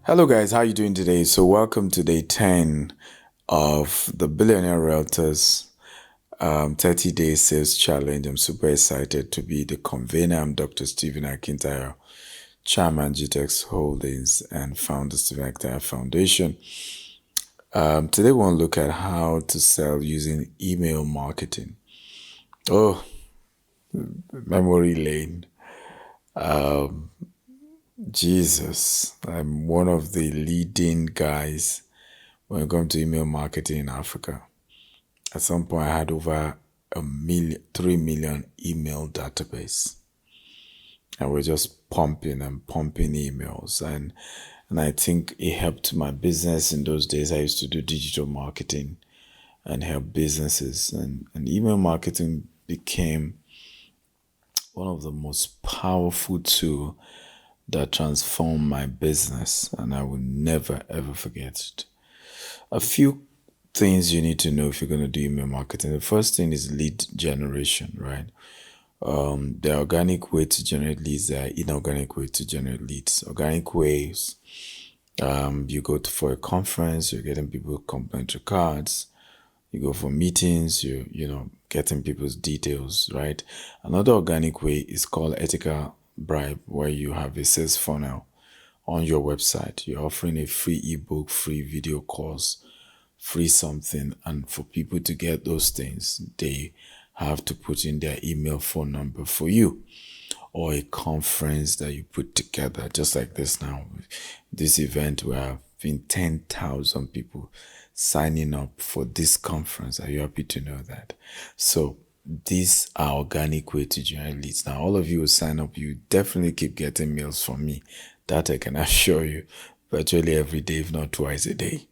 Hello guys, how you doing today? So welcome to day 10 of the Billionaire Realtors 30-day sales challenge. I'm super excited to be the convener. I'm Dr. Stephen Akintayo, Chairman GTEX Holdings and founder Stephen Akintayo Foundation. Today we want to look at how to sell using email marketing. Oh, memory lane. Jesus, I'm one of the leading guys when it comes to email marketing in Africa. At some point, I had over 3 million email database, and we're just pumping and pumping emails. And I think it helped my business in those days. I used to do digital marketing and help businesses, and email marketing became one of the most powerful tools that transformed my business, and I will never ever forget it. A few things you need to know if you're going to do email marketing. The first thing is lead generation, right? The organic way to generate leads, there are inorganic way to generate leads. Organic ways, you go for a conference, you're getting people complimentary cards. You go for meetings, you getting people's details, right? Another organic way is called ethical bribe, where you have a sales funnel on your website. You're offering a free ebook, free video course, free something, and for people to get those things, they have to put in their email phone number for you, or a conference that you put together, just like this now. This event, we have been 10,000 people signing up for this conference. Are you happy to know that? So these are organic way to generate leads. Now, all of you will sign up. You definitely keep getting mails from me. That I can assure you, virtually every day, if not twice a day.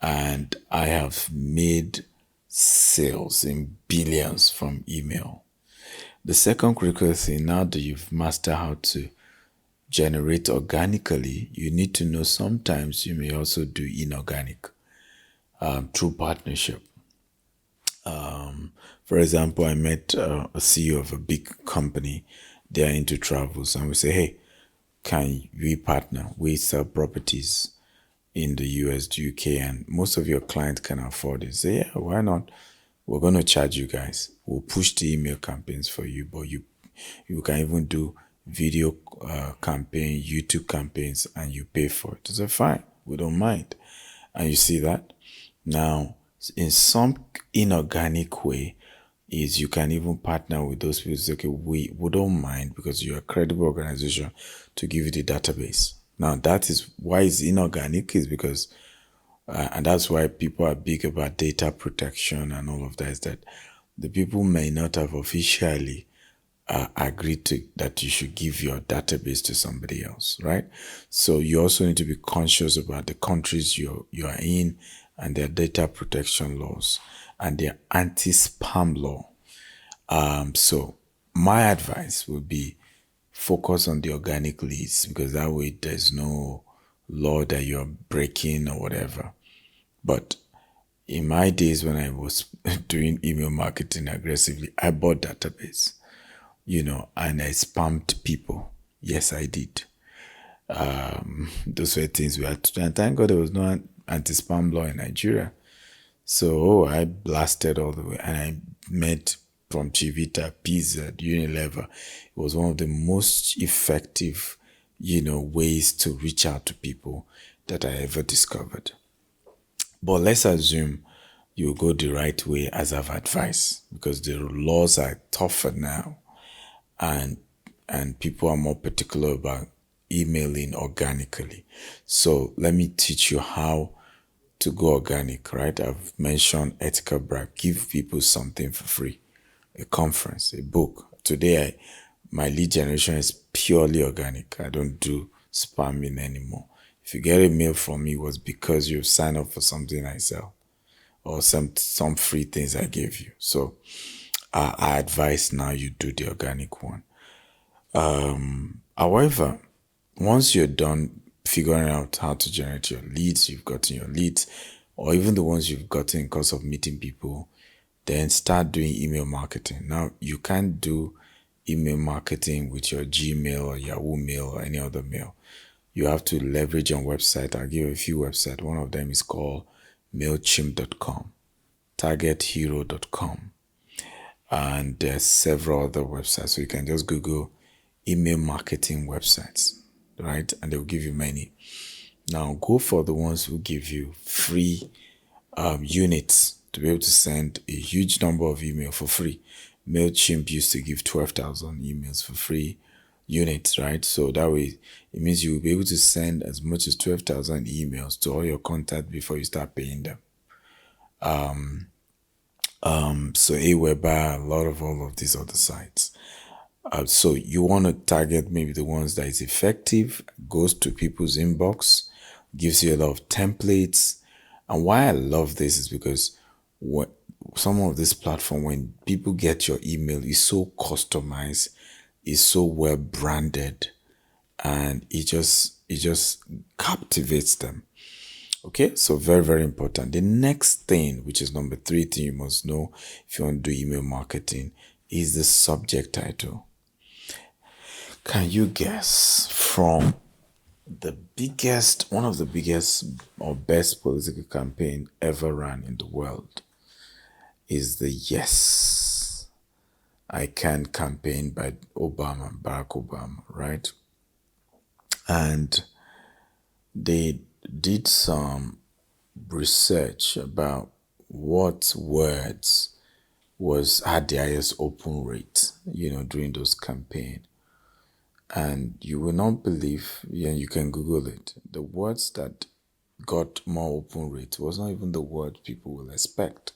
And I have made sales in billions from email. The second critical thing, now that you've mastered how to generate organically, you need to know sometimes you may also do inorganic through partnership. For example, I met a CEO of a big company. They are into travels, and we say, hey, can we partner? We sell properties in the US, the UK, and most of your clients can afford it. Say, yeah, why not? We're going to charge you guys. We'll push the email campaigns for you, but you can even do video campaign, YouTube campaigns, and you pay for it. So fine, we don't mind. And you see that? Now, in some inorganic way, is you can even partner with those people. Say, okay, we don't mind because you're a credible organization to give you the database. Now, that is why it's inorganic, is because and that's why people are big about data protection and all of that, is that the people may not have officially agreed to that you should give your database to somebody else, right? So you also need to be conscious about the countries you are in and their data protection laws and their anti-spam law. So my advice would be focus on the organic leads, because that way there's no law that you're breaking or whatever. But in my days when I was doing email marketing aggressively, I bought database, and I spammed people. Yes, I did. Those were things we had to do. And thank God there was no anti-spam law in Nigeria. So I blasted all the way, and I met from Chivita, Pizza, Unilever. It was one of the most effective, ways to reach out to people that I ever discovered. But let's assume you go the right way as I've advised, because the laws are tougher now, and people are more particular about emailing organically. So let me teach you how to go organic, right? I've mentioned ethical bribe. Give people something for free. A conference, a book. Today, my lead generation is purely organic. I don't do spamming anymore. If you get a mail from me, it was because you've signed up for something I sell, or some free things I gave you. So I advise now you do the organic one. However, once you're done figuring out how to generate your leads, you've gotten your leads, or even the ones you've gotten in course of meeting people, then start doing email marketing. Now, you can't do email marketing with your Gmail or Yahoo Mail or any other mail. you have to leverage on website. I'll give you a few websites. One of them is called MailChimp.com, TargetHero.com, and there's several other websites. So you can just Google email marketing websites, right? And they'll give you many. Now go for the ones who give you free units to be able to send a huge number of email for free. MailChimp used to give 12,000 emails for free units, right? So that way it means you will be able to send as much as 12,000 emails to all your contacts before you start paying them. So Aweber, a lot of all of these other sites. So you want to target maybe the ones that is effective, goes to people's inbox, gives you a lot of templates. And why I love this is because what some of this platform, when people get your email, is so customized, is so well branded, and it just captivates them. Okay, so very, very important. The next thing, which is number 3 thing you must know if you want to do email marketing, is the subject title. Can you guess from one of the biggest or best political campaign ever run in the world is the Yes, I Can campaign by Barack Obama, right? And they did some research about what words had the highest open rate, during those campaign. And you will not believe, yeah, you can Google it. The words that got more open rate was not even the word people will expect.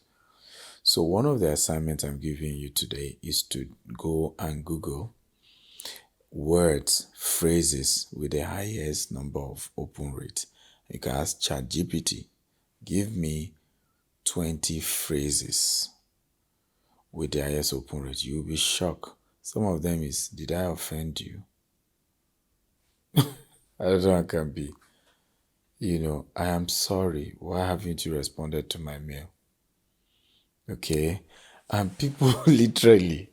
So one of the assignments I'm giving you today is to go and Google words, phrases with the highest number of open rate. You can ask ChatGPT, give me 20 phrases with the highest open rate. You'll be shocked. Some of them is, did I offend you? I don't know how it can be. I am sorry. Why haven't you responded to my mail? Okay. And people literally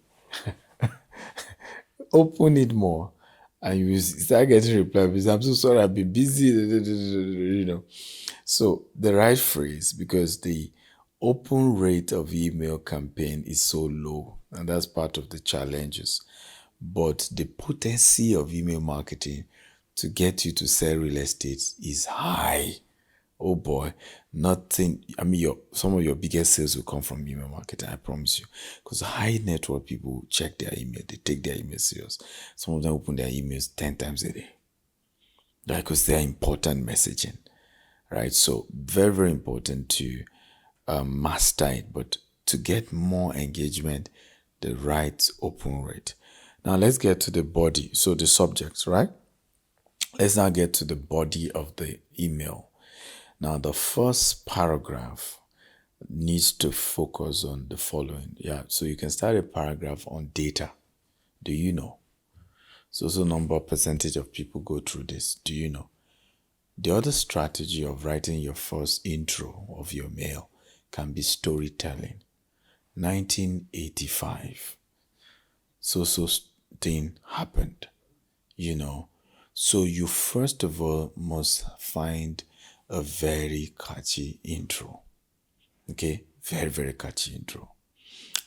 open it more and you start getting replies. I'm so sorry, I've been busy. So the right phrase, because the open rate of email campaign is so low, and that's part of the challenges. But the potency of email marketing to get you to sell real estate is high. Oh boy, nothing. I mean, some of your biggest sales will come from email marketing, I promise you. Because high net worth people check their email, they take their email serious. Some of them open their emails 10 times a day. Because they are important messaging, right? So very, very important to master it, but to get more engagement, the right open rate. Now let's get to the body. So the subjects, right? Let's now get to the body of the email. Now, the first paragraph needs to focus on the following. Yeah, so you can start a paragraph on data. Do you know? So number percentage of people go through this. Do you know? The other strategy of writing your first intro of your mail can be storytelling. 1985. So thing happened. So you first of all must find a very catchy intro. Okay, very, very catchy intro.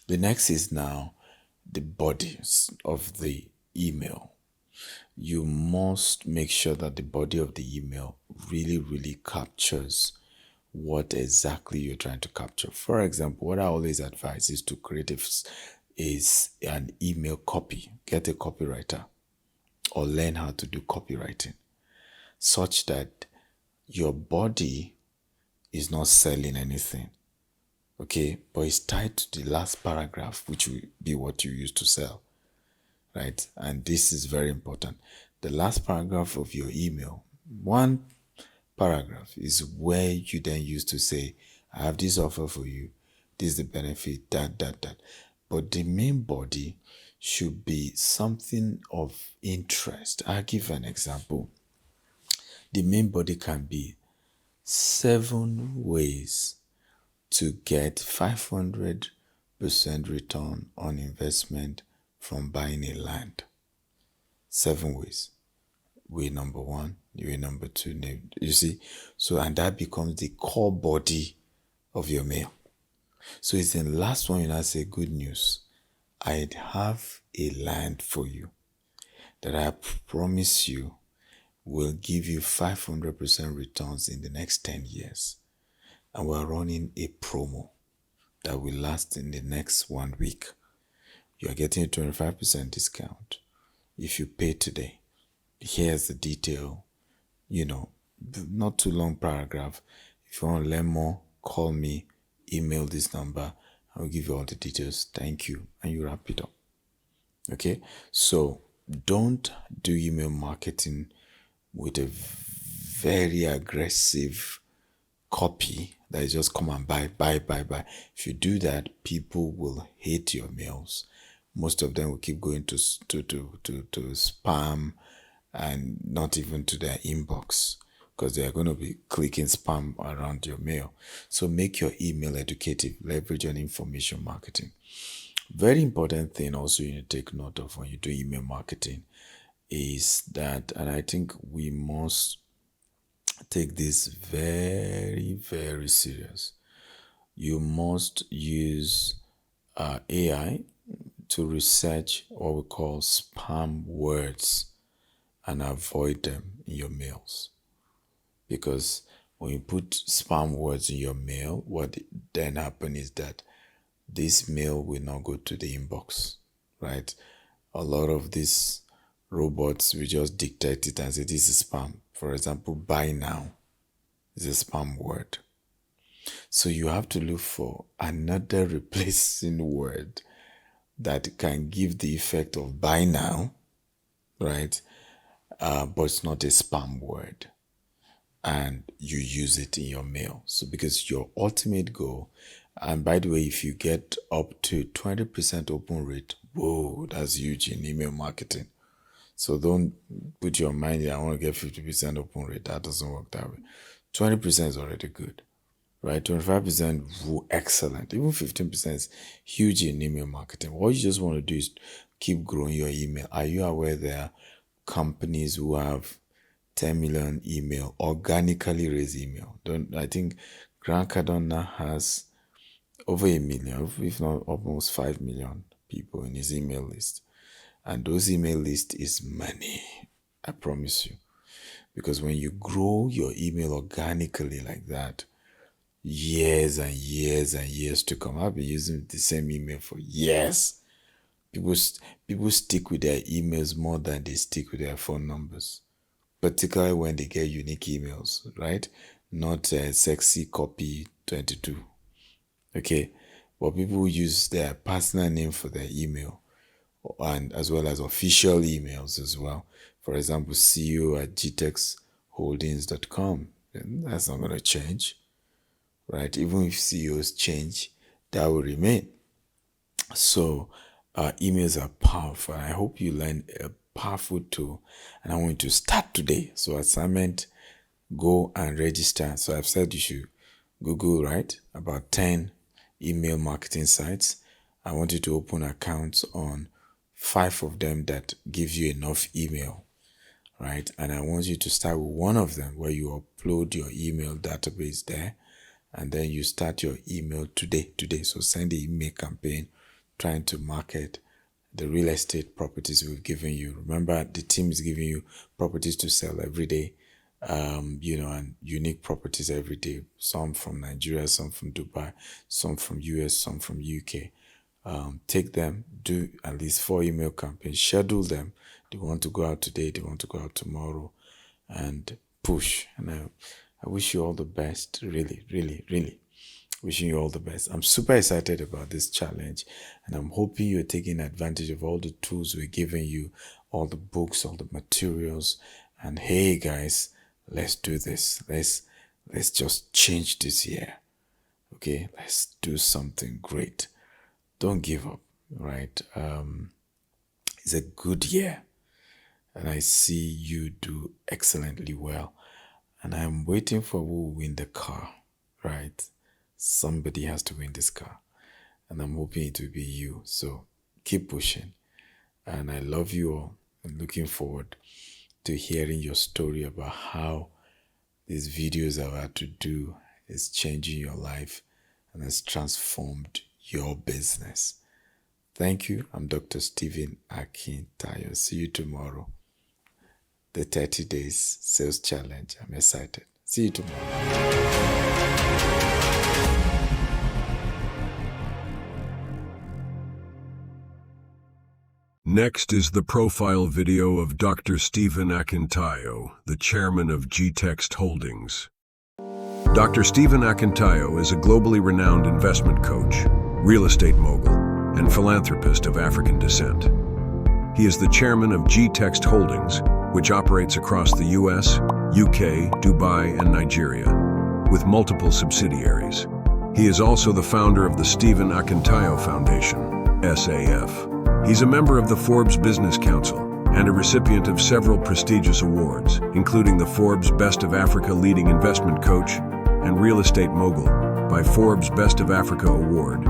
The next is now the bodies of the email. You must make sure that the body of the email really, really captures what exactly you're trying to capture. For example, what I always advise is to create an email copy. Get a copywriter or learn how to do copywriting such that your body is not selling anything. Okay, but it's tied to the last paragraph, which will be what you use to sell, right? And this is very important. The last paragraph of your email, one paragraph, is where you then use to say, I have this offer for you, this is the benefit, that. But the main body should be something of interest. I'll give an example. The main body can be 7 ways to get 500% return on investment from buying a land. 7 ways. Way number 1, You're a number two name. You see? So, and that becomes the core body of your mail. So it's the last one you now say, good news. I have a land for you that I promise you will give you 500% returns in the next 10 years. And we're running a promo that will last in the next 1 week. You're getting a 25% discount if you pay today. Here's the detail, not too long paragraph. If you want to learn more, call me, email this number. I'll give you all the details. Thank you. And you wrap it up. Okay? So don't do email marketing with a very aggressive copy that is just come and buy. If you do that, people will hate your mails. Most of them will keep going to spam and not even to their inbox because they are going to be clicking spam around your mail. So make your email educative, leverage on information marketing. Very important thing also you need to take note of when you do email marketing is that, and I think we must take this very, very serious. You must use AI to research what we call spam words and avoid them in your mails. Because when you put spam words in your mail, what then happens is that this mail will not go to the inbox, right? A lot of these robots will just dictate it and say this is spam. For example, buy now is a spam word. So you have to look for another replacing word that can give the effect of buy now, right? But it's not a spam word. And you use it in your mail. So because your ultimate goal, and by the way, if you get up to 20% open rate, whoa, that's huge in email marketing. So don't put your mind in, I want to get 50% open rate. That doesn't work that way. 20% is already good, right? 25%, excellent. Even 15% is huge in email marketing. What you just want to do is keep growing your email. Are you aware there are companies who have 10 million email, organically raised email? I think Grant Cardone has over a million, if not almost 5 million people in his email list. And those email list is money, I promise you. Because when you grow your email organically like that, years and years and years to come, I've been using the same email for years. People stick with their emails more than they stick with their phone numbers, particularly when they get unique emails, right? Not sexy copy 22. Okay, but people use their personal name for their email, and as well as official emails as well. For example, CEO@gtexholdings.com. That's not going to change, right? Even if CEOs change, that will remain. So emails are powerful. I hope you learn a powerful tool, and I want you to start today. So assignment, go and register. So I've said you should Google, right, about 10 email marketing sites. I want you to open accounts on 5 of them that give you enough email, right? And I want you to start with one of them where you upload your email database there, and then you start your email today. So send the email campaign trying to market the real estate properties we've given you. Remember, the team is giving you properties to sell every day, and unique properties every day. Some from Nigeria, some from Dubai, some from US, some from UK. Take them, do at least 4 email campaigns, schedule them. They want to go out today, they want to go out tomorrow, and push. And I wish you all the best. Really, really, really wishing you all the best. I'm super excited about this challenge, and I'm hoping you're taking advantage of all the tools we're giving you, all the books, all the materials. And hey guys, let's do this. Let's just change this year. Okay, let's do something great. Don't give up, right? It's a good year, and I see you do excellently well. And I'm waiting for who will win the car, right? Somebody has to win this car, and I'm hoping it will be you. So keep pushing, and I love you all. I'm looking forward to hearing your story about how these videos I've had to do is changing your life and has transformed your business. Thank you. I'm Dr. Stephen Akintayo. See you tomorrow. The 30 days sales challenge. I'm excited. See you tomorrow. Next is the profile video of Dr. Stephen Akintayo, the chairman of G-Text Holdings. Dr. Stephen Akintayo is a globally renowned investment coach, real estate mogul, and philanthropist of African descent. He is the chairman of G-Text Holdings, which operates across the US, UK, Dubai, and Nigeria, with multiple subsidiaries. He is also the founder of the Stephen Akintayo Foundation, SAF. He's a member of the Forbes Business Council and a recipient of several prestigious awards, including the Forbes Best of Africa Leading Investment Coach and Real Estate Mogul by Forbes Best of Africa Award,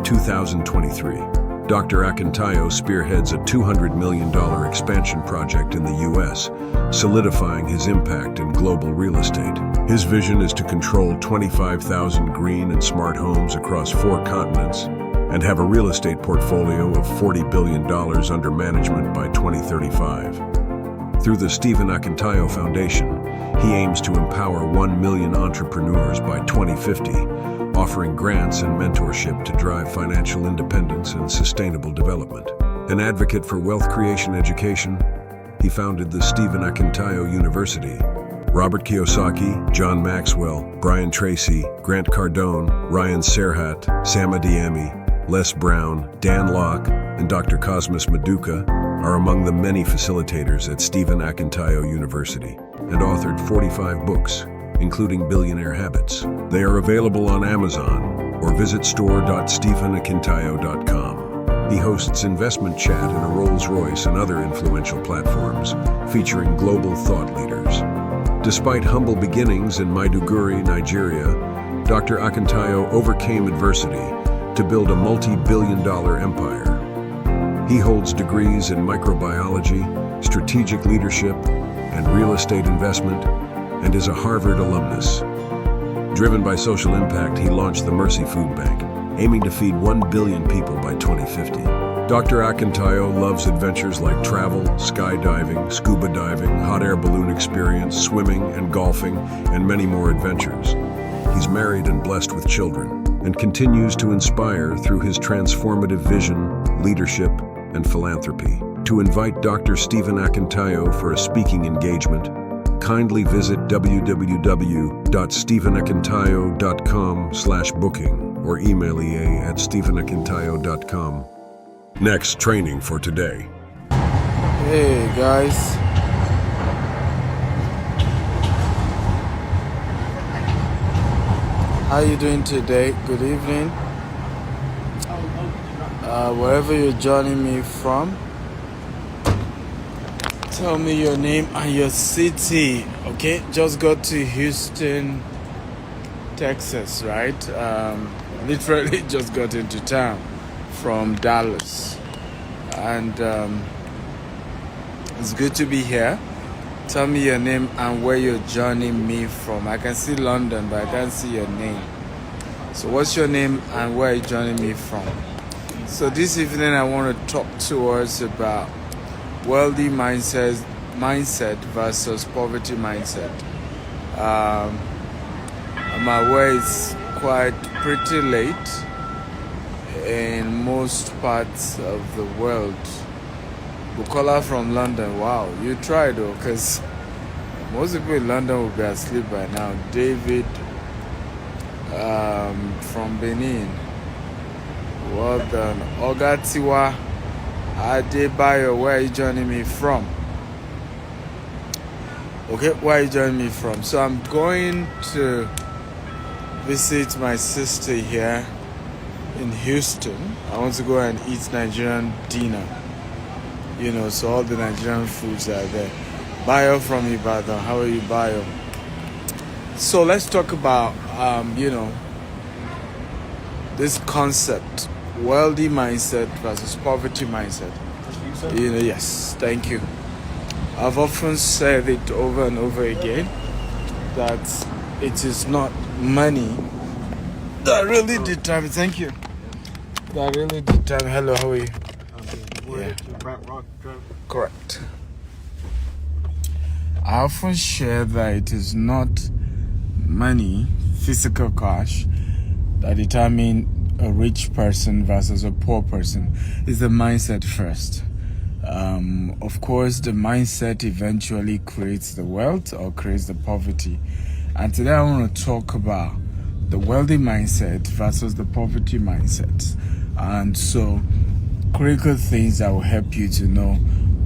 2023. Dr. Akintayo spearheads a $200 million expansion project in the U.S., solidifying his impact in global real estate. His vision is to control 25,000 green and smart homes across 4 continents and have a real estate portfolio of $40 billion under management by 2035. Through the Stephen Akintayo Foundation, he aims to empower 1 million entrepreneurs by 2050, offering grants and mentorship to drive financial independence and sustainable development. An advocate for wealth creation education, he founded the Stephen Akintayo University. Robert Kiyosaki, John Maxwell, Brian Tracy, Grant Cardone, Ryan Serhat, Sam Adeyemi, Les Brown, Dan Locke, and Dr. Cosmas Maduka are among the many facilitators at Stephen Akintayo University and authored 45 books, including Billionaire Habits. They are available on Amazon or visit store.stephenakintayo.com. He hosts investment chat in a Rolls-Royce and other influential platforms, featuring global thought leaders. Despite humble beginnings in Maiduguri, Nigeria, Dr. Akintayo overcame adversity to build a multi-billion-dollar empire. He holds degrees in microbiology, strategic leadership, and real estate investment, and is a Harvard alumnus. Driven by social impact, he launched the Mercy Food Bank, aiming to feed 1 billion people by 2050. Dr. Akintayo loves adventures like travel, skydiving, scuba diving, hot air balloon experience, swimming and golfing, and many more adventures. He's married and blessed with children, and continues to inspire through his transformative vision, leadership, and philanthropy. To invite Dr. Stephen Akintayo for a speaking engagement, kindly visit www.stephenakintayo.com/booking or email ea@stephenakintayo.com. Next training for today. Hey guys. How you doing today? Good evening. Wherever you're joining me from, tell me your name and your city. Okay, just got to Houston, Texas, right? Literally just got into town from Dallas, and it's good to be here. Tell me your name and where you're joining me from. I can see London, but I can't see your name. So what's your name and where are you joining me from? So this evening I want to talk to us about wealthy mindset versus poverty mindset. I'm aware it's quite pretty late in most parts of the world. Bukola from London, wow, you tried though, because most people in London will be asleep by now. David from Benin, well done. Ogatiwa Adebayo, where are you joining me from? Okay, where are you joining me from? So I'm going to visit my sister here in Houston. I want to go and eat Nigerian dinner. You know, so all the Nigerian foods are there. Bayo from Ibadan. How are you, Bayo? So let's talk about, this concept, wealthy mindset versus poverty mindset. Yes, thank you. I've often said it over and over again that it is not money that really determines. Thank you. That really determines. Hello, how are you? Yeah. Correct. I often share that it is not money, physical cash, that determine a rich person versus a poor person. It's the mindset first. Of course, the mindset eventually creates the wealth or creates the poverty. And today I want to talk about the wealthy mindset versus the poverty mindset. And so, critical things that will help you to know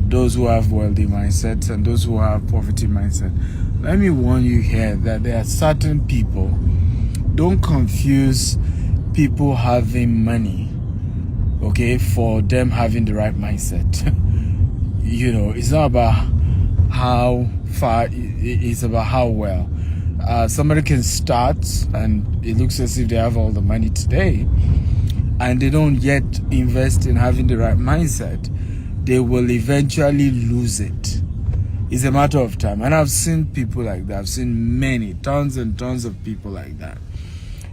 those who have wealthy mindsets and those who have poverty mindset. Let me warn you here that there are certain people. Don't confuse people having money, okay, for them having the right mindset. It's not about how far, it's about how well. Somebody can start and it looks as if they have all the money today and they don't yet invest in having the right mindset. They will eventually lose it. It's a matter of time. And I've seen people like that. I've seen many, tons and tons of people like that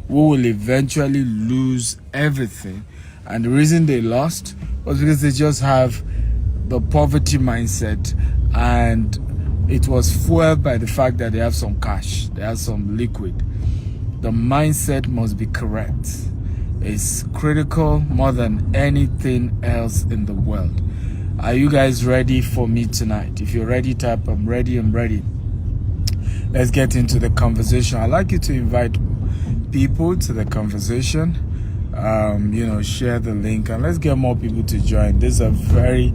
who will eventually lose everything. And the reason they lost was because they just have the poverty mindset, and it was fueled by the fact that they have some cash, they have some liquid. The mindset must be correct. It's critical more than anything else in the world. Are you guys ready for me tonight? If you're ready, type I'm ready, I'm ready. Let's get into the conversation. I'd like you to invite people to the conversation. Share the link and let's get more people to join. This is a very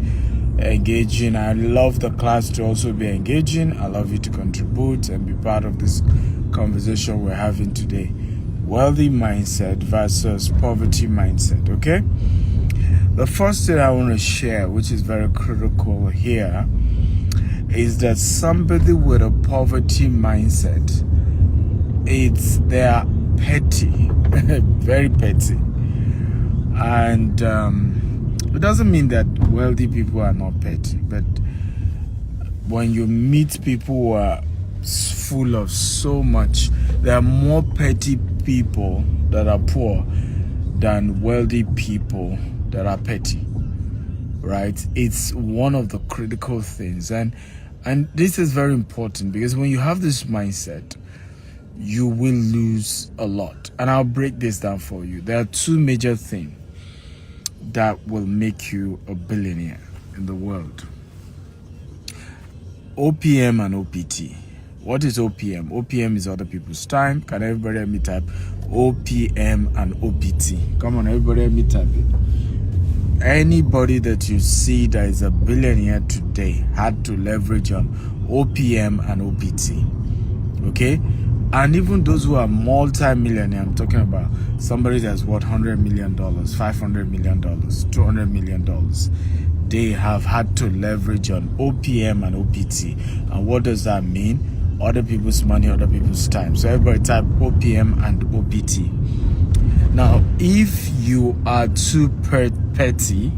engaging. I love the class to also be engaging. I love you to contribute and be part of this conversation we're having today. Wealthy mindset versus poverty mindset, okay? The first thing I want to share, which is very critical here, is that somebody with a poverty mindset, they're petty, very petty. And it doesn't mean that wealthy people are not petty, but when you meet people who are full of so much, there are more petty people that are poor than wealthy people that are petty, right? It's one of the critical things. And this is very important because when you have this mindset, you will lose a lot. And I'll break this down for you. There are two major things that will make you a billionaire in the world. OPM and OPT. What is OPM? OPM is other people's time. Can everybody help me type OPM and OPT? Come on, everybody help me type it. Anybody that you see that is a billionaire today had to leverage on OPM and OPT. Okay? And even those who are multi-millionaire, I'm talking about somebody that's worth $100 million, $500 million, $200 million, they have had to leverage on OPM and OPT. And what does that mean? Other people's money, other people's time. So everybody type OPM and OPT. Now, if you are too petty,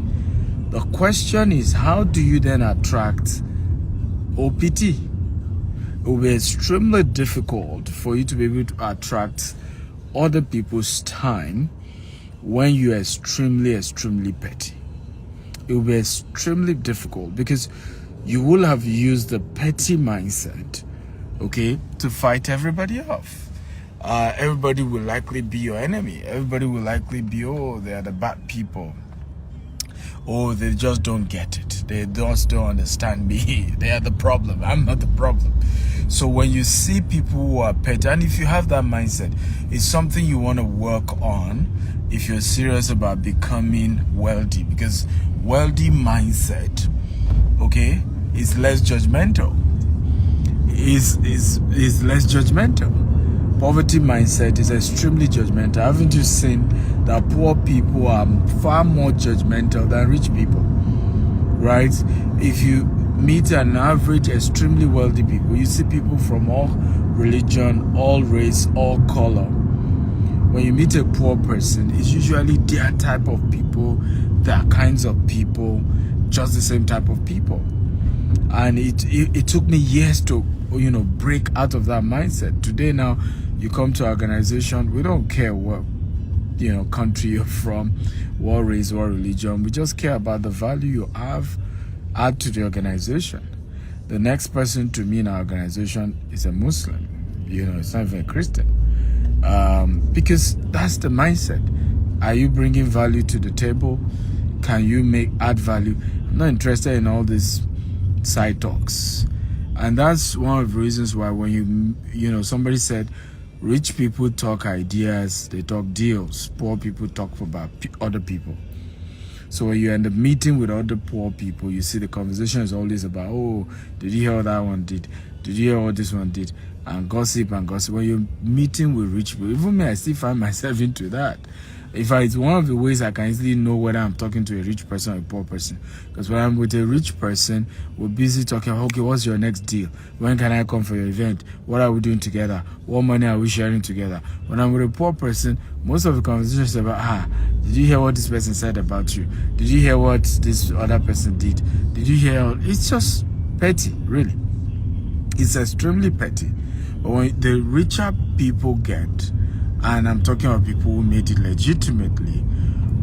the question is, how do you then attract OPT? It will be extremely difficult for you to be able to attract other people's time when you're extremely petty. It will be extremely difficult because you will have used the petty mindset, okay, to fight everybody off. Everybody will likely be your enemy. Everybody will likely be, they are the bad people. They just don't get it. They just don't understand me. They are the problem. I'm not the problem. So when you see people who are petty, and if you have that mindset, it's something you want to work on if you're serious about becoming wealthy. Because wealthy mindset, okay, is less judgmental. Is less judgmental. Poverty mindset is extremely judgmental. Haven't you seen that poor people are far more judgmental than rich people? Right? If you meet an average, extremely wealthy people, you see people from all religion, all race, all color. When you meet a poor person, it's usually their type of people, their kinds of people, just the same type of people. And it took me years to, break out of that mindset. Today now, you come to an organization, we don't care what, country you're from, what race, what religion. We just care about the value you add to the organization. The next person to me in our organization is a Muslim. It's not even a Christian. Because that's the mindset. Are you bringing value to the table? Can you add value? I'm not interested in all these side talks. And that's one of the reasons why when somebody said rich people talk ideas, they talk deals. Poor people talk about other people. So when you end up meeting with other poor people, you see the conversation is always about, oh, did you hear what that one did? Did you hear what this one did? And gossip and gossip. When you're meeting with rich people, even me, I still find myself into that. In fact, it's one of the ways I can easily know whether I'm talking to a rich person or a poor person. Because when I'm with a rich person, we're busy talking, okay, what's your next deal? When can I come for your event? What are we doing together? What money are we sharing together? When I'm with a poor person, most of the conversation is about, did you hear what this person said about you? Did you hear what this other person did? Did you hear? It's just petty, really. It's extremely petty. But when the richer people get, and I'm talking about people who made it legitimately,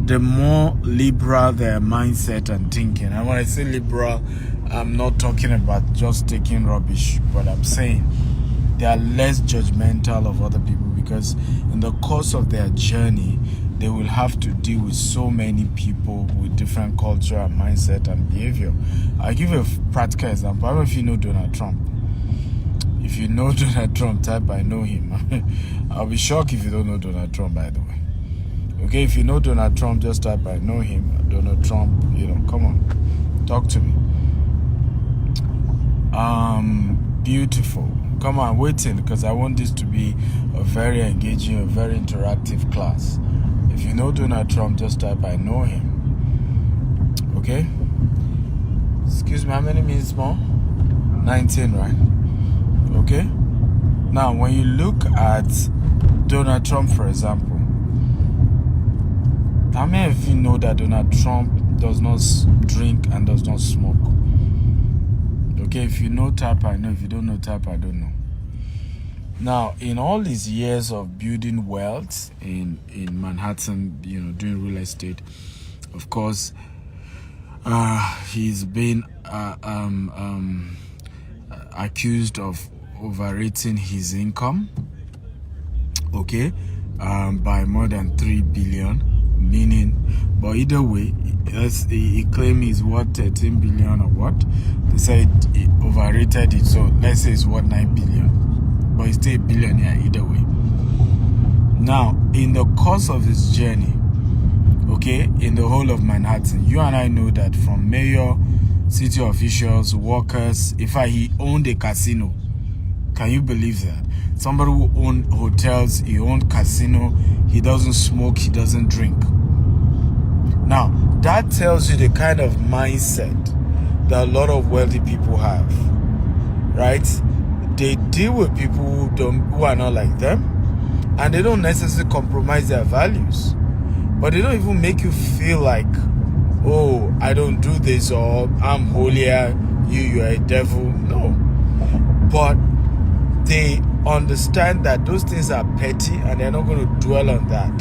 the more liberal their mindset and thinking. And when I say liberal, I'm not talking about just taking rubbish, but I'm saying they are less judgmental of other people, because in the course of their journey, they will have to deal with so many people with different culture and mindset and behavior. I'll give you a practical example. I don't know if you know Donald Trump. If you know Donald Trump, type I know him. I'll be shocked if you don't know Donald Trump, by the way. Okay, if you know Donald Trump, just type I know him. Donald Trump, come on, talk to me. Beautiful. Come on, waiting, because I want this to be a very engaging, a very interactive class. If you know Donald Trump, just type I know him. Okay? Excuse me, how many minutes more? 19, right? Okay? Now, when you look at Donald Trump, for example, how many of you know that Donald Trump does not drink and does not smoke? Okay, if you know, type I know. If you don't know, type I don't know. Now, in all these years of building wealth in Manhattan, doing real estate, of course, he's been accused of overrating his income, okay, by more than 3 billion, meaning, but either way, he claimed he's worth 13 billion or what. They said he overrated it, so let's say it's worth 9 billion, but he's still a billionaire either way. Now, in the course of his journey, okay, in the whole of Manhattan, you and I know that from mayor, city officials, workers, in fact, he owned a casino. Can you believe that? Somebody who owned hotels, he owned casino, he doesn't smoke, he doesn't drink. Now, that tells you the kind of mindset that a lot of wealthy people have, right? They deal with people who are not like them, and they don't necessarily compromise their values, but they don't even make you feel like, oh, I don't do this, or I'm holier, you're a devil. No. But they understand that those things are petty and they're not going to dwell on that.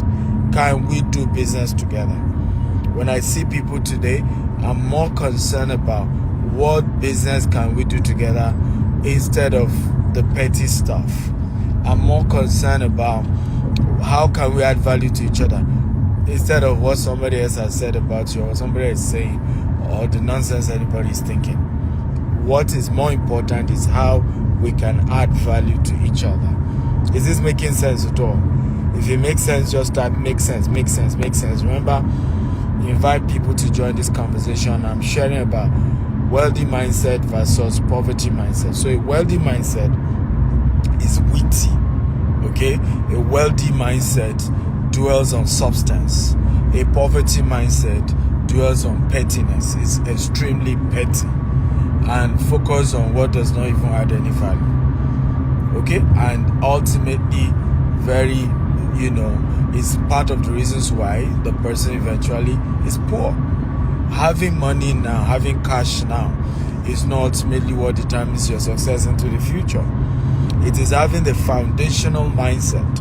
Can we do business together? When I see people today, I'm more concerned about what business can we do together instead of the petty stuff. I'm more concerned about how can we add value to each other instead of what somebody else has said about you, or somebody is saying, or the nonsense anybody is thinking. What is more important is how we can add value to each other. Is this making sense at all? If it makes sense, just type make sense, make sense, make sense. Remember, invite people to join this conversation. I'm sharing about wealthy mindset versus poverty mindset. So a wealthy mindset is witty, okay? A wealthy mindset dwells on substance. A poverty mindset dwells on pettiness. It's extremely petty and focus on what does not even add any value, okay? And ultimately, very, it's part of the reasons why the person eventually is poor. Having money now, having cash now, is not ultimately what determines your success into the future. It is having the foundational mindset,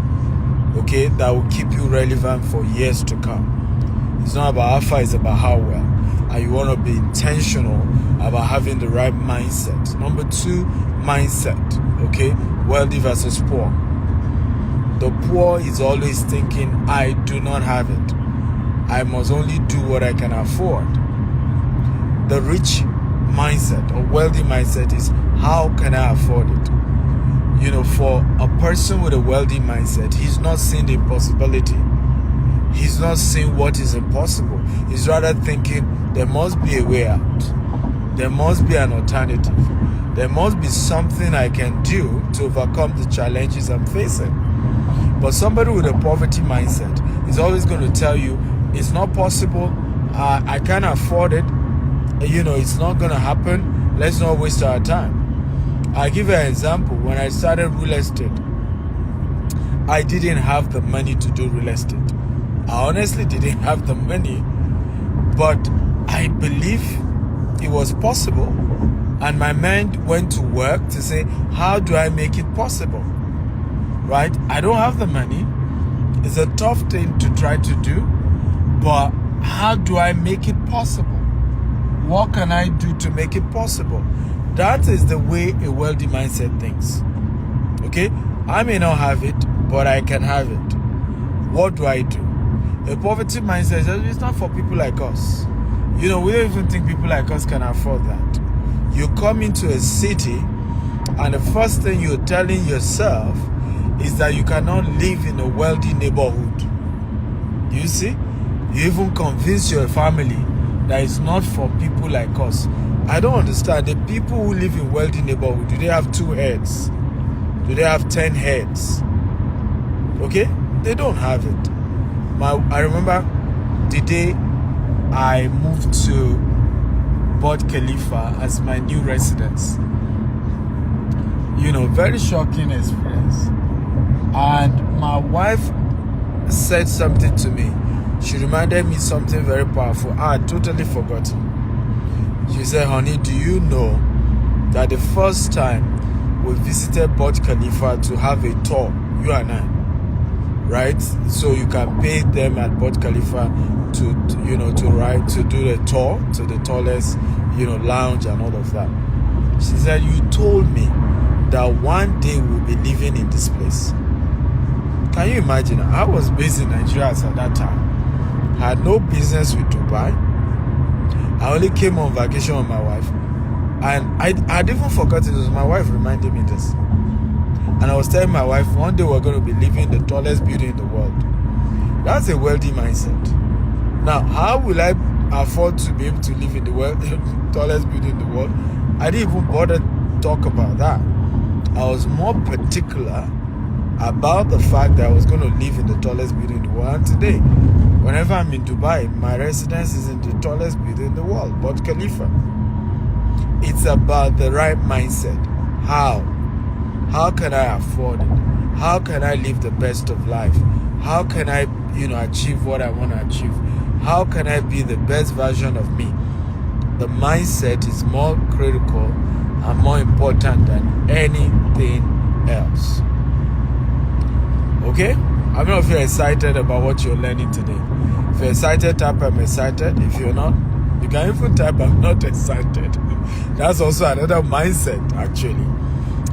okay, that will keep you relevant for years to come. It's not about how far, it's about how well. And you want to be intentional about having the right mindset. Number 2, mindset, okay, wealthy versus poor. The poor is always thinking, I do not have it. I must only do what I can afford. The rich mindset or wealthy mindset is, how can I afford it? You know, for a person with a wealthy mindset, he's not seeing the impossibility. He's not seeing what is impossible. He's rather thinking, there must be a way out. There must be an alternative. There must be something I can do to overcome the challenges I'm facing. But somebody with a poverty mindset is always going to tell you, it's not possible, I can't afford it, you know, it's not going to happen, let's not waste our time. I'll give you an example. When I started real estate, I didn't have the money to do real estate. I honestly didn't have the money, but I believe it was possible. And my mind went to work to say, how do I make it possible? Right? I don't have the money. It's a tough thing to try to do, but how do I make it possible? What can I do to make it possible? That is the way a wealthy mindset thinks. Okay? I may not have it, but I can have it. What do I do? A poverty mindset says, it's not for people like us. You know, we don't even think people like us can afford that. You come into a city, and the first thing you're telling yourself is that you cannot live in a wealthy neighborhood. You see? You even convince your family that it's not for people like us. I don't understand. The people who live in wealthy neighborhood, do they have 2 heads? Do they have 10 heads? Okay? They don't have it. I remember the day I moved to Burj Khalifa as my new residence. You know, very shocking experience. And my wife said something to me. She reminded me something very powerful. I had totally forgotten. She said, honey, do you know that the first time we visited Burj Khalifa to have a tour, you and I, right? So you can pay them at Burj Khalifa to do the tour to the tallest, lounge and all of that. She said, you told me that one day we'll be living in this place. Can you imagine? I was based in Nigeria at that time. I had no business with Dubai. I only came on vacation with my wife. And I'd even forgotten it was my wife reminding me this. And I was telling my wife, one day we're going to be living in the tallest building in the world. That's a wealthy mindset. Now, how will I afford to be able to live in the tallest building in the world? I didn't even bother to talk about that. I was more particular about the fact that I was going to live in the tallest building in the world. And today, whenever I'm in Dubai, my residence is in the tallest building in the world, Burj Khalifa. It's about the right mindset. How? How can I afford it? How can I live the best of life? How can I, achieve what I want to achieve? How can I be the best version of me? The mindset is more critical and more important than anything else. Okay? I don't know if you're excited about what you're learning today. If you're excited, type I'm excited. If you're not, you can even type I'm not excited. That's also another mindset, actually.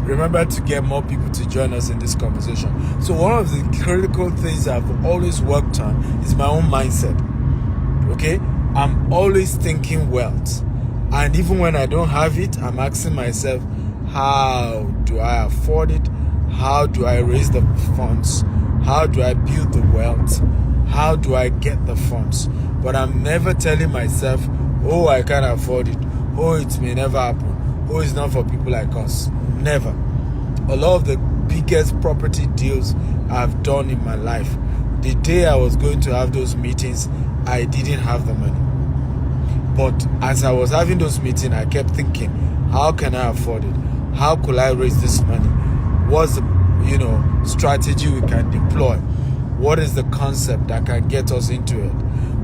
Remember to get more people to join us in this conversation. So one of the critical things I've always worked on is my own mindset. Okay? I'm always thinking wealth. And even when I don't have it, I'm asking myself, how do I afford it? How do I raise the funds? How do I build the wealth? How do I get the funds? But I'm never telling myself, oh, I can't afford it. Oh, it may never happen. Oh, it's not for people like us. Never. A lot of the biggest property deals I've done in my life, the day I was going to have those meetings, I didn't have the money. But as I was having those meetings, I kept thinking, how can I afford it? How could I raise this money? What's the strategy we can deploy? What is the concept that can get us into it?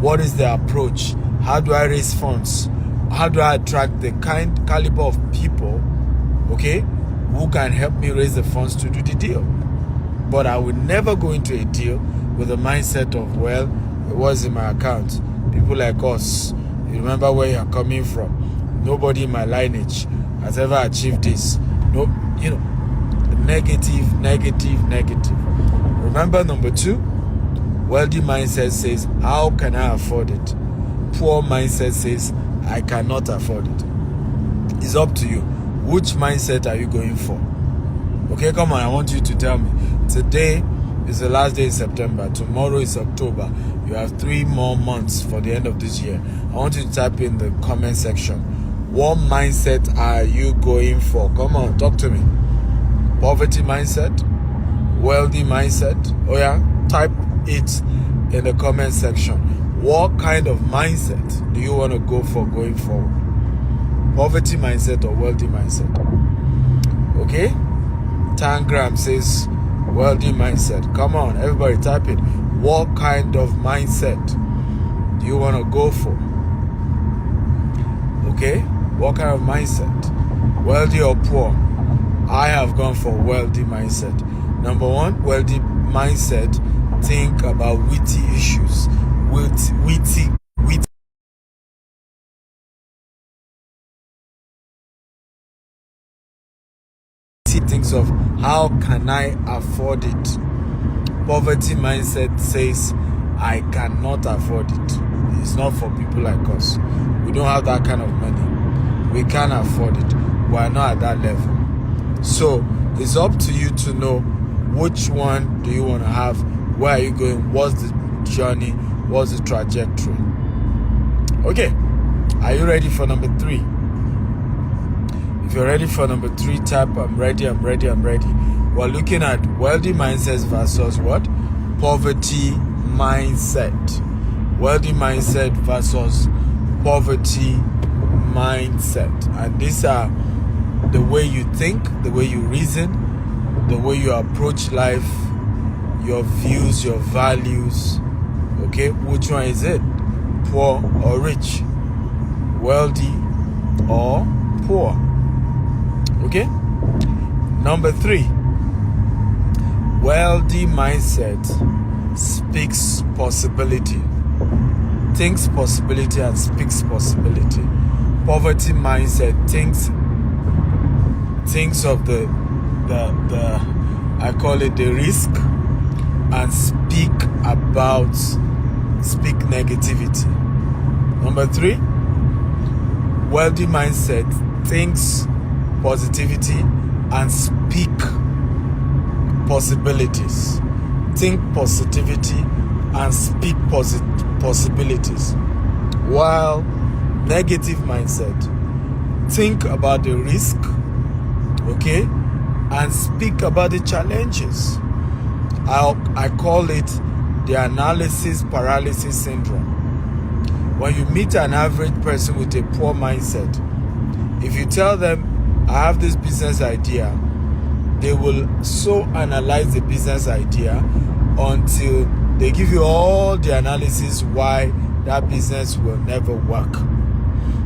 What is the approach? How do I raise funds? How do I attract the kind caliber of people, okay, who can help me raise the funds to do the deal? But I will never go into a deal with the mindset of, well, it was in my account. People like us, you remember where you're coming from. Nobody in my lineage has ever achieved this. No, negative. Remember, number 2, wealthy mindset says, how can I afford it? Poor mindset says, I cannot afford it. It's up to you. Which mindset are you going for? Okay, come on, I want you to tell me. Today is the last day in September. Tomorrow is October. You have 3 more months for the end of this year. I want you to type in the comment section. What mindset are you going for? Come on, talk to me. Poverty mindset? Wealthy mindset? Oh yeah? Type it in the comment section. What kind of mindset do you want to go for going forward? Poverty mindset or wealthy mindset? Okay? Tangram says wealthy mindset. Come on, everybody type it. What kind of mindset do you want to go for? Okay? What kind of mindset? Wealthy or poor? I have gone for wealthy mindset. Number 1, wealthy mindset. Think about witty issues. Witty thinks of how can I afford it. Poverty mindset says I cannot afford it. It's not for people like us. We don't have that kind of money. We can't afford it. We are not at that level. So it's up to you to know which one do you want to have. Where are you going? What's the journey? What's the trajectory? Okay, are you ready for number 3? If you're ready for number 3, type I'm ready. We're looking at wealthy mindsets versus what? Poverty mindset. Wealthy mindset versus poverty mindset. And these are the way you think, the way you reason, the way you approach life, your views, your values. Okay, which one is it? Poor or rich? Wealthy or poor? Okay? Number 3, wealthy mindset speaks possibility, thinks possibility and speaks possibility. Poverty mindset thinks of the I call it the risk and speak negativity. Number 3, wealthy mindset thinks positivity and speak possibilities. Think positivity and speak possibilities. While negative mindset think about the risk, okay, and speak about the challenges. I call it the analysis paralysis syndrome. When you meet an average person with a poor mindset, if you tell them, I have this business idea, they will so analyze the business idea until they give you all the analysis why that business will never work.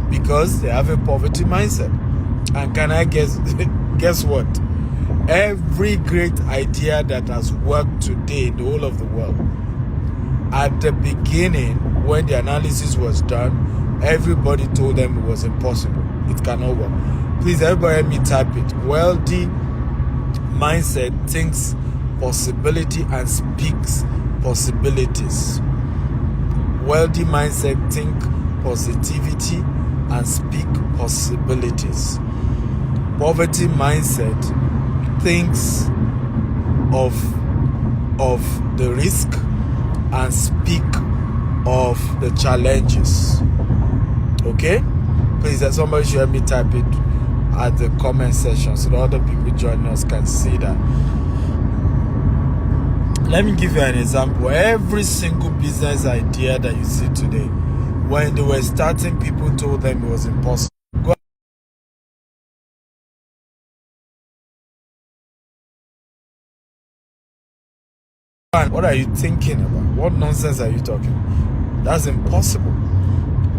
Because they have a poverty mindset. And can I guess what? Every great idea that has worked today in the whole of the world, at the beginning, when the analysis was done, everybody told them it was impossible. It cannot work. Please, everybody help me type it. Wealthy mindset thinks possibility and speaks possibilities. Wealthy mindset think positivity and speak possibilities. Poverty mindset thinks of the risk and speak of the challenges. Okay? Please, somebody should help me type it at the comment section so that other people joining us can see that. Let me give you an example. Every single business idea that you see today, when they were starting, people told them it was impossible. What are you thinking about? What nonsense are you talking? That's impossible.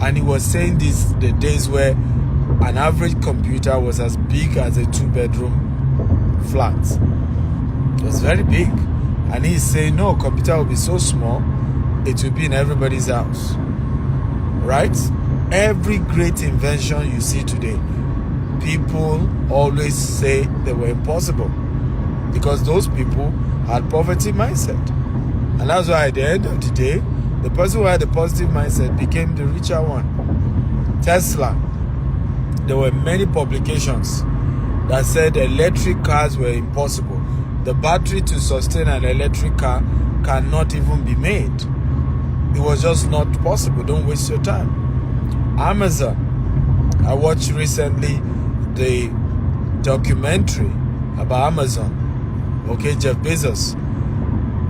And he was saying this the days where an average computer was as big as a 2-bedroom flat. It was very big. And he's saying, no, computer will be so small, it will be in everybody's house. Right? Every great invention you see today, people always say they were impossible because those people had poverty mindset. And that's why at the end of the day, the person who had the positive mindset became the richer one. Tesla, there were many publications that said electric cars were impossible. The battery to sustain an electric car cannot even be made. It was just not possible. Don't waste your time. Amazon, I watched recently the documentary about Amazon. Okay, Jeff Bezos.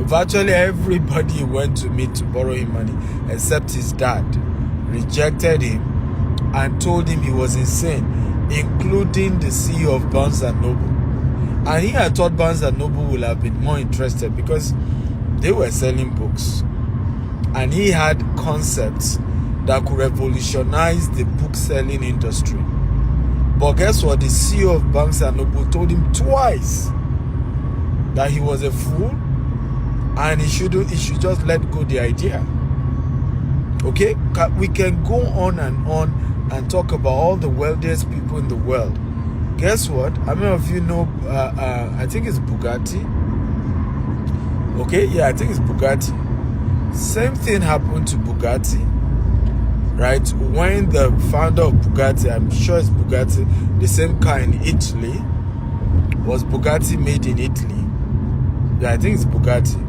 Virtually everybody he went to meet to borrow him money, except his dad, rejected him and told him he was insane, including the CEO of Barnes & Noble. And he had thought Barnes & Noble would have been more interested because they were selling books. And he had concepts that could revolutionize the book selling industry. But guess what? The CEO of Barnes & Noble told him twice that he was a fool and he should just let go the idea. Okay? We can go on and talk about all the wealthiest people in the world. Guess what? How many of you know, I think it's Bugatti. Okay? Yeah, I think it's Bugatti. Same thing happened to Bugatti. Right? When the founder of Bugatti, I'm sure it's Bugatti, the same car in Italy, was Bugatti made in Italy. Yeah, I think it's Bugatti.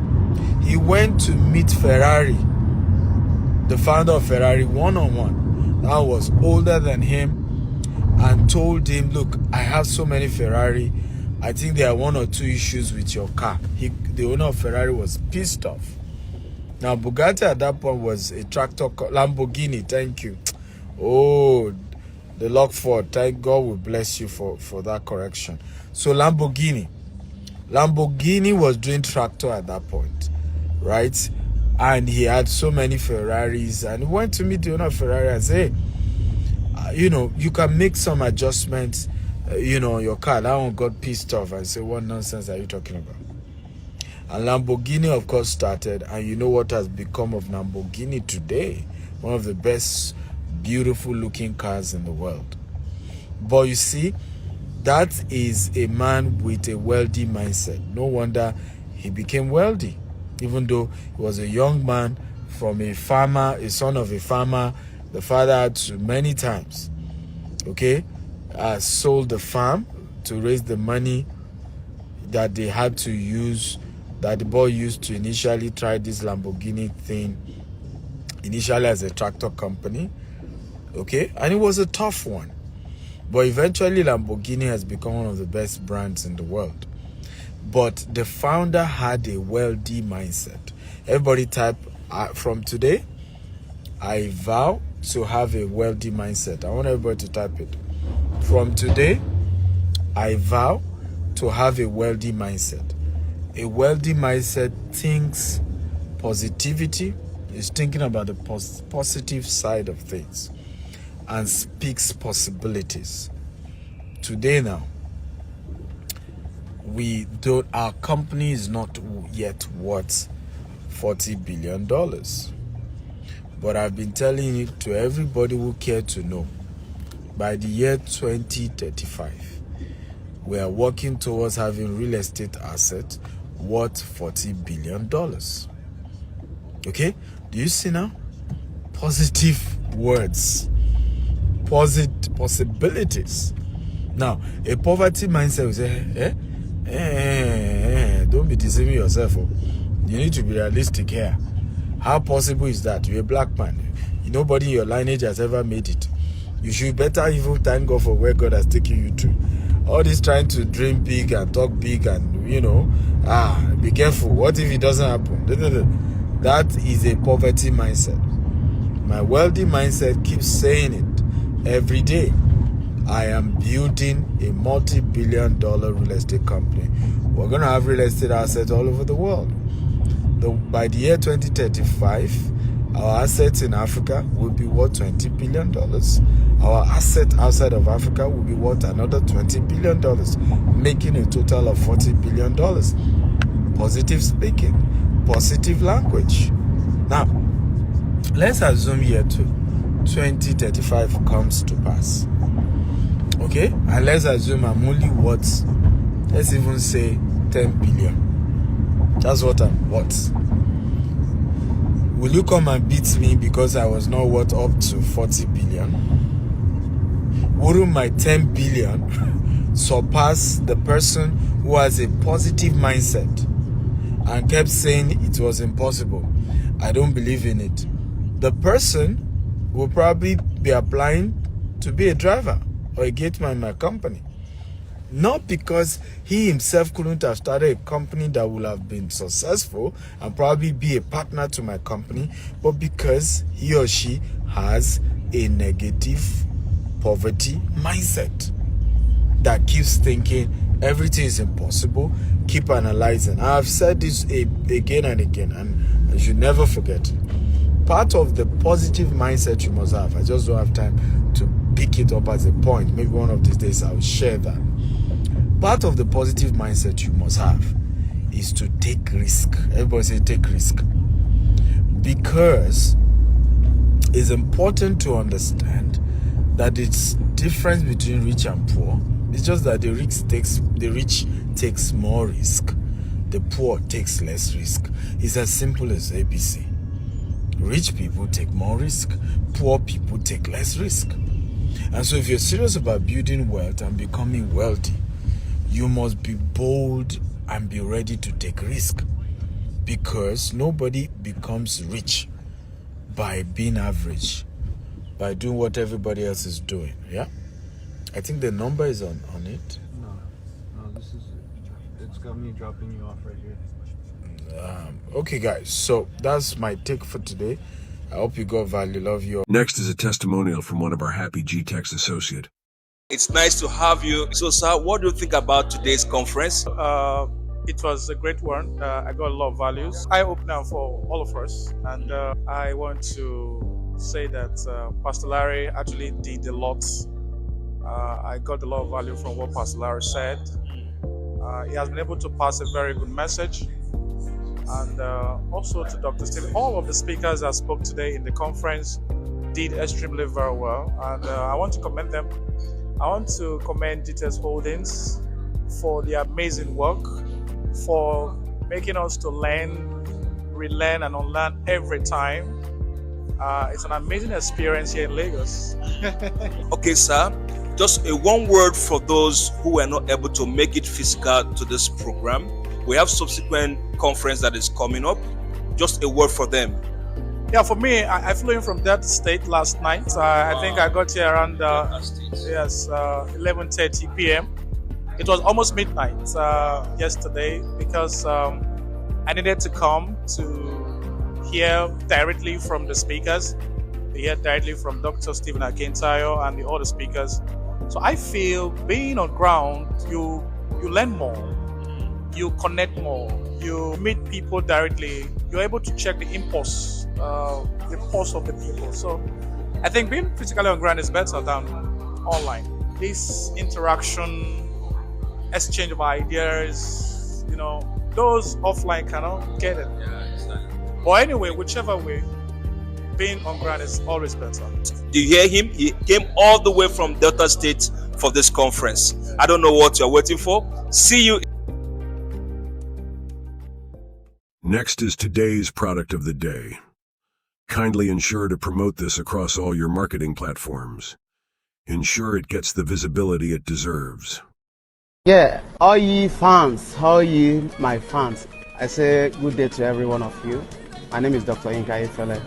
He went to meet Ferrari, the founder of Ferrari, one-on-one. That was older than him, and told him, look, I have so many Ferrari. I think there are 1 or 2 issues with your car. The owner of Ferrari was pissed off. Now, Bugatti at that point was a tractor, Lamborghini, thank you. Oh, the Lockford, thank God will bless you for that correction. So Lamborghini was doing tractor at that point, right? And he had so many Ferraris, and he went to meet the owner of Ferrari and say, you can make some adjustments, on your car. That one got pissed off and said, what nonsense are you talking about? And Lamborghini, of course, started, and you know what has become of Lamborghini today? One of the best, beautiful-looking cars in the world. But you see, that is a man with a wealthy mindset. No wonder he became wealthy, even though he was a young man from a farmer, a son of a farmer. The father had to many times, sold the farm to raise the money that they had to use, that the boy used to initially try this Lamborghini thing, initially as a tractor company, and it was a tough one. But eventually Lamborghini has become one of the best brands in the world. But the founder had a wealthy mindset. Everybody type, from today, I vow to have a wealthy mindset. I want everybody to type it. From today, I vow to have a wealthy mindset. A wealthy mindset thinks positivity, is thinking about the positive side of things, and speaks possibilities. Today now, our company is not yet worth $40 billion. But I've been telling it to everybody who cared to know. By the year 2035, we are working towards having real estate assets worth $40 billion. Okay? Do you see now? Positive words. Possibilities. Now, a poverty mindset will say, don't be deceiving yourself. Oh. You need to be realistic here. How possible is that? You're a black man. Nobody in your lineage has ever made it. You should better even thank God for where God has taken you to. All this trying to dream big and talk big and, be careful. What if it doesn't happen? That is a poverty mindset. My wealthy mindset keeps saying it every day. I am building a multi-billion-dollar real estate company. We're going to have real estate assets all over the world. By the year 2035, Our assets in Africa will be worth $20 billion. Our asset outside of Africa will be worth another $20 billion, making a total of $40 billion. Positive speaking, positive language. Now, let's assume year 2035 comes to pass. Okay? And let's assume I'm only worth, let's even say 10 billion. That's what I'm worth. Will you come and beat me because I was not worth up to 40 billion? Wouldn't my 10 billion surpass the person who has a positive mindset and kept saying it was impossible? I don't believe in it. The person will probably be applying to be a driver or a gateman in my company. Not because he himself couldn't have started a company that would have been successful and probably be a partner to my company, but because he or she has a negative poverty mindset that keeps thinking everything is impossible, keep analyzing. I've said this again and again, and you should never forget it. Part of the positive mindset you must have, I just don't have time to pick it up as a point. Maybe one of these days I'll share that. Part of the positive mindset you must have is to take risk. Everybody say take risk. Because it's important to understand that it's difference between rich and poor. It's just that the rich takes more risk. The poor takes less risk. It's as simple as ABC. Rich people take more risk. Poor people take less risk. And so if you're serious about building wealth and becoming wealthy, you must be bold and be ready to take risk, because nobody becomes rich by being average, by doing what everybody else is doing. Yeah, I think the number is on it. No, it's got me dropping you off right here. Okay, guys, so that's my take for today. I hope you got value. Love you all. Next is a testimonial from one of our happy GTEX associate. It's nice to have you. So, sir, what do you think about today's conference? It was a great one. I got a lot of values. Eye-opener for all of us. And I want to say that Pastor Larry actually did a lot. I got a lot of value from what Pastor Larry said. He has been able to pass a very good message. And also to Dr. Steve, all of the speakers that spoke today in the conference did extremely very well. And I want to commend them. I want to commend GTEX Holdings for the amazing work, for making us to learn, relearn, and unlearn every time. It's an amazing experience here in Lagos. Okay, sir. Just a one word for those who were not able to make it physical to this program. We have subsequent conference that is coming up. Just a word for them. Yeah, for me, I flew in from Delta State last night. I think I got here around 11:30 p.m. It was almost midnight yesterday because I needed to come to hear directly from the speakers, to hear directly from Dr. Stephen Akintayo and the other speakers. So I feel being on ground, you learn more, you connect more, you meet people directly, you're able to check the pulse of the people. So I think being physically on ground is better than online. This interaction, exchange of ideas, those offline cannot get it. But anyway, whichever way, being on ground is always better. Do you hear him? He came all the way from Delta State for this conference. I don't know what you're waiting for. See you. Next is today's product of the day. Kindly ensure to promote this across all your marketing platforms. Ensure it gets the visibility it deserves. Yeah, all ye fans, all ye my fans, I say good day to every one of you. My name is Dr. Inka Ifele.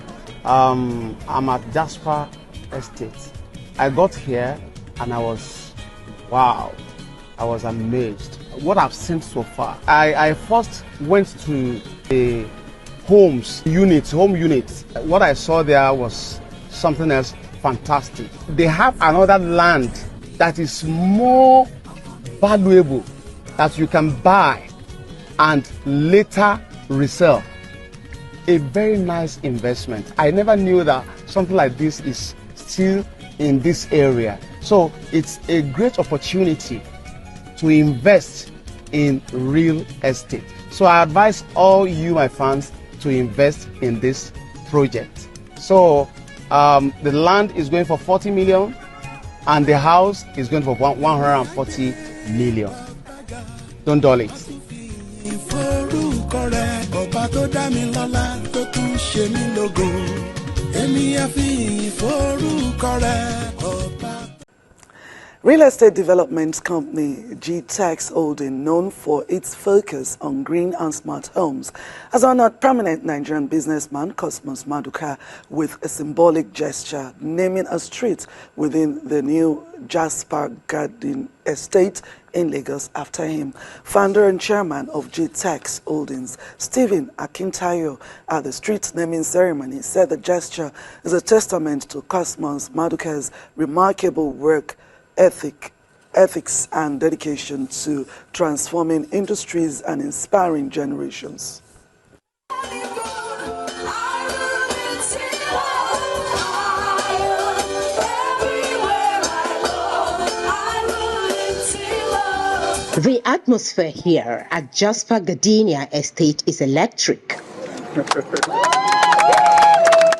I'm at Jasper Estate. I got here and I was amazed. What I've seen so far. I first went to the home unit. What I saw there was something else fantastic. They have another land that is more valuable that you can buy and later resell. a very nice investment. I never knew that something like this is still in this area. So it's a great opportunity to invest in real estate. So I advise all you, my fans, to invest in this project. So the land is going for 40 million and the house is going for 140 million. Don't dull it. Real estate development company GTEX Holding, known for its focus on green and smart homes, has honored prominent Nigerian businessman Cosmos Maduka with a symbolic gesture, naming a street within the new Jasper Garden Estate in Lagos after him. Founder and chairman of GTEX Holdings, Stephen Akintayo, at the street naming ceremony, said the gesture is a testament to Cosmos Maduka's remarkable work ethics and dedication to transforming industries and inspiring generations. The atmosphere here at Jasper Gardenia Estate is electric.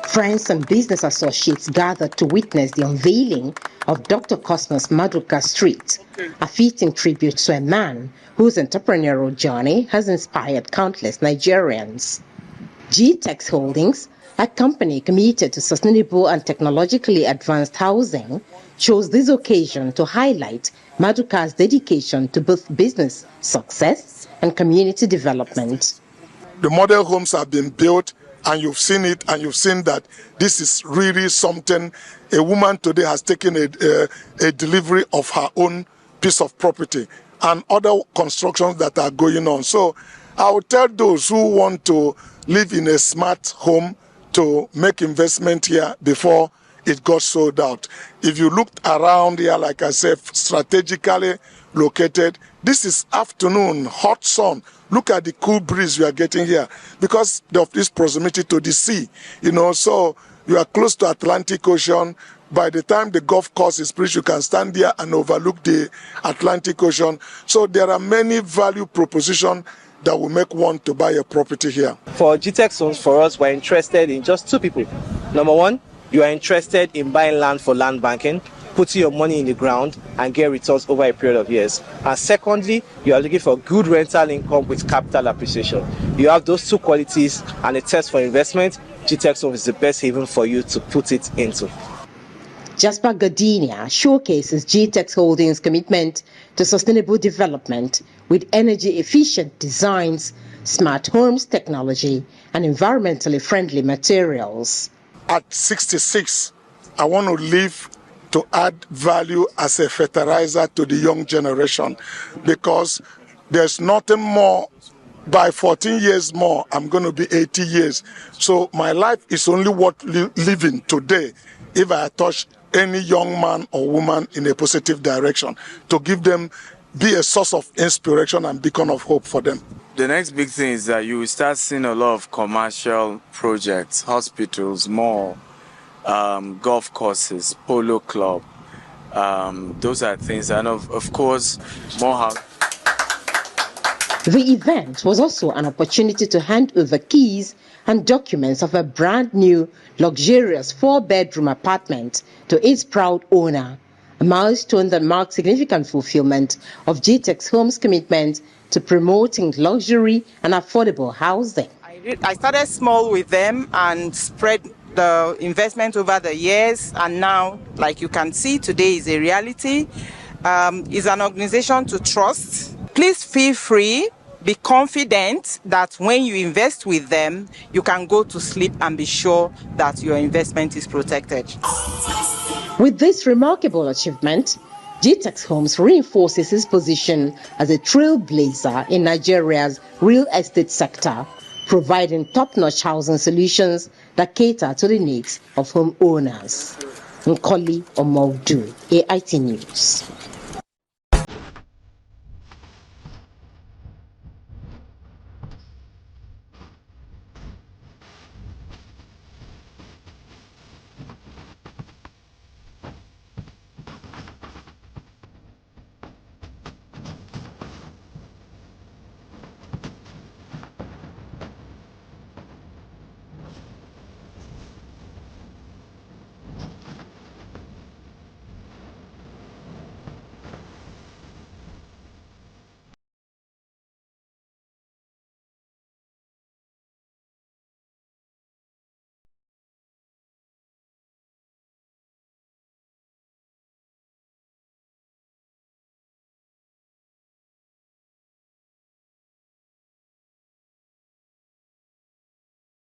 Friends and business associates gathered to witness the unveiling of Dr. Cosmos Maduka Street, a fitting tribute to a man whose entrepreneurial journey has inspired countless Nigerians. GTEX Holdings, a company committed to sustainable and technologically advanced housing, chose this occasion to highlight Maduka's dedication to both business success and community development. The model homes have been built, and you've seen it, and you've seen that this is really something. A woman today has taken a delivery of her own piece of property and other constructions that are going on. So I would tell those who want to live in a smart home to make investment here before it got sold out. If you looked around here, like I said, strategically located, this is afternoon, hot sun. Look at the cool breeze you are getting here because of this proximity to the sea, so you are close to Atlantic Ocean. By the time the golf course is reached, you can stand here and overlook the Atlantic Ocean. So there are many value propositions that will make one to buy a property here. For GTEX Homes, for us, we're interested in just two people. Number one, you are interested in buying land for land banking, putting your money in the ground and get returns over a period of years. And secondly, you are looking for good rental income with capital appreciation. You have those two qualities and a test for investment. GTEX Homes is the best haven for you to put it into. Jasper Gardenia showcases GTEX Holdings' commitment to sustainable development with energy-efficient designs, smart homes technology, and environmentally friendly materials. At 66, I want to live to add value as a fertilizer to the young generation because there's nothing more. By 14 years more, I'm going to be 80 years. So my life is only worth living today if I touch any young man or woman in a positive direction to give them, be a source of inspiration and beacon of hope for them. The next big thing is that you will start seeing a lot of commercial projects, hospitals, mall, golf courses, polo club. Those are things, and of course, more house. The event was also an opportunity to hand over keys and documents of a brand new, luxurious 4-bedroom apartment to its proud owner, a milestone that marks significant fulfillment of GTEX Homes' commitment to promoting luxury and affordable housing. I started small with them and spread the investment over the years, and now, like you can see, today is a reality. It's an organization to trust. Please feel free. Be confident that when you invest with them, you can go to sleep and be sure that your investment is protected. With this remarkable achievement, GTEX Homes reinforces its position as a trailblazer in Nigeria's real estate sector, providing top-notch housing solutions that cater to the needs of homeowners. Nkoli Omoldu, AIT News.